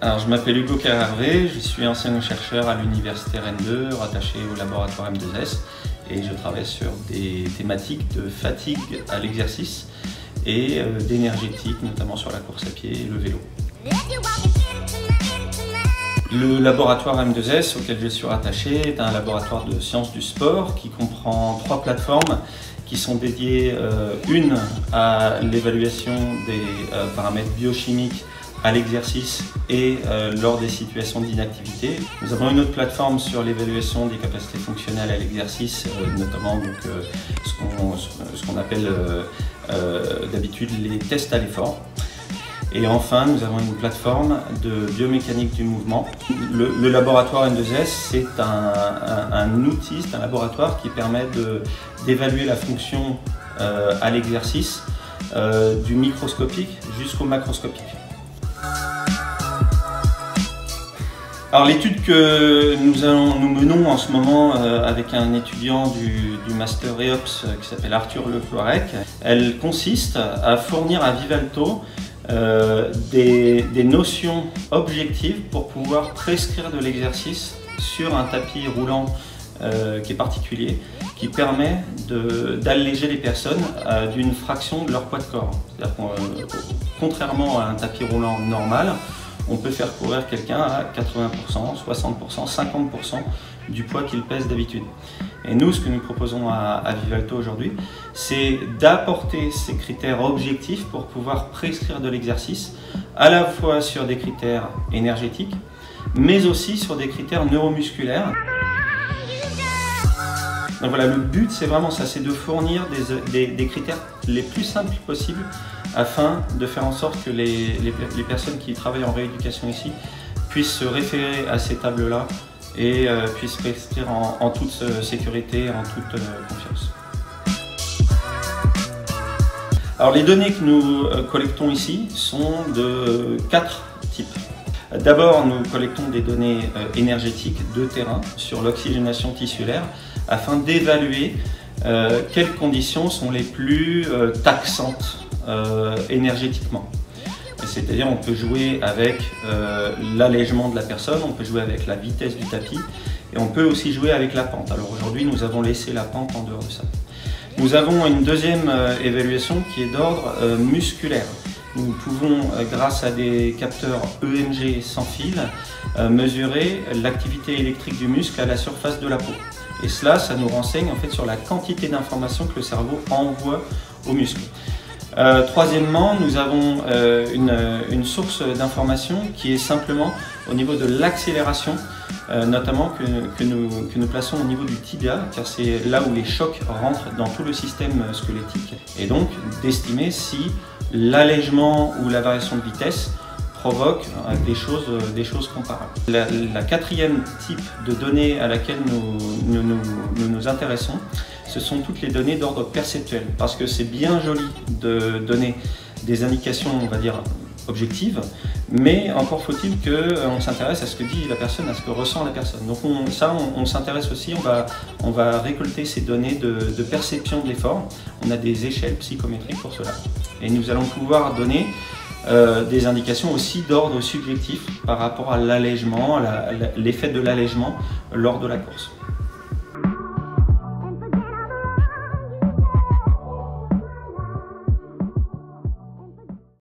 Alors, je m'appelle Hugo Carré, je suis enseignant-chercheur à l'université Rennes 2, rattaché au laboratoire M2S, et je travaille sur des thématiques de fatigue à l'exercice et d'énergétique, notamment sur la course à pied et le vélo. Le laboratoire M2S auquel je suis rattaché est un laboratoire de sciences du sport qui comprend 3 plateformes qui sont dédiées, une à l'évaluation des paramètres biochimiques à l'exercice et lors des situations d'inactivité. Nous avons une autre plateforme sur l'évaluation des capacités fonctionnelles à l'exercice, notamment donc, ce qu'on appelle d'habitude les tests à l'effort. Et enfin, nous avons une plateforme de biomécanique du mouvement. Le laboratoire M2S, c'est un outil, c'est un laboratoire qui permet d'évaluer la fonction à l'exercice du microscopique jusqu'au macroscopique. Alors l'étude que nous menons en ce moment avec un étudiant du Master EOPS qui s'appelle Arthur Lecloirec, elle consiste à fournir à Vivalto des notions objectives pour pouvoir prescrire de l'exercice sur un tapis roulant qui est particulier, qui permet d'alléger les personnes d'une fraction de leur poids de corps. C'est-à-dire contrairement à un tapis roulant normal, on peut faire courir quelqu'un à 80%, 60%, 50% du poids qu'il pèse d'habitude. Et nous, ce que nous proposons à Vivalto aujourd'hui, c'est d'apporter ces critères objectifs pour pouvoir prescrire de l'exercice, à la fois sur des critères énergétiques, mais aussi sur des critères neuromusculaires. Donc voilà, le but, c'est vraiment ça, c'est de fournir des critères les plus simples possibles afin de faire en sorte que les personnes qui travaillent en rééducation ici puissent se référer à ces tables-là et puissent prescrire en toute sécurité, en toute confiance. Alors les données que nous collectons ici sont de 4 types. D'abord, nous collectons des données énergétiques de terrain sur l'oxygénation tissulaire afin d'évaluer quelles conditions sont les plus taxantes énergétiquement. C'est-à-dire on peut jouer avec l'allègement de la personne, on peut jouer avec la vitesse du tapis et on peut aussi jouer avec la pente. Alors aujourd'hui nous avons laissé la pente en dehors de ça. Nous avons une deuxième évaluation qui est d'ordre musculaire. Nous pouvons, grâce à des capteurs EMG sans fil, mesurer l'activité électrique du muscle à la surface de la peau. Et cela, ça nous renseigne en fait sur la quantité d'informations que le cerveau envoie au muscle. Troisièmement, nous avons une source d'information qui est simplement au niveau de l'accélération, notamment que nous plaçons au niveau du tibia, car c'est là où les chocs rentrent dans tout le système squelettique, et donc d'estimer si l'allègement ou la variation de vitesse provoque des choses comparables. La quatrième type de données à laquelle nous intéressons, ce sont toutes les données d'ordre perceptuel, parce que c'est bien joli de donner des indications, on va dire, objectives, mais encore faut-il qu'on s'intéresse à ce que dit la personne, à ce que ressent la personne. Donc on s'intéresse aussi, on va récolter ces données de perception de l'effort. On a des échelles psychométriques pour cela. Et nous allons pouvoir donner des indications aussi d'ordre subjectif par rapport à l'allègement, l'effet de l'allègement lors de la course.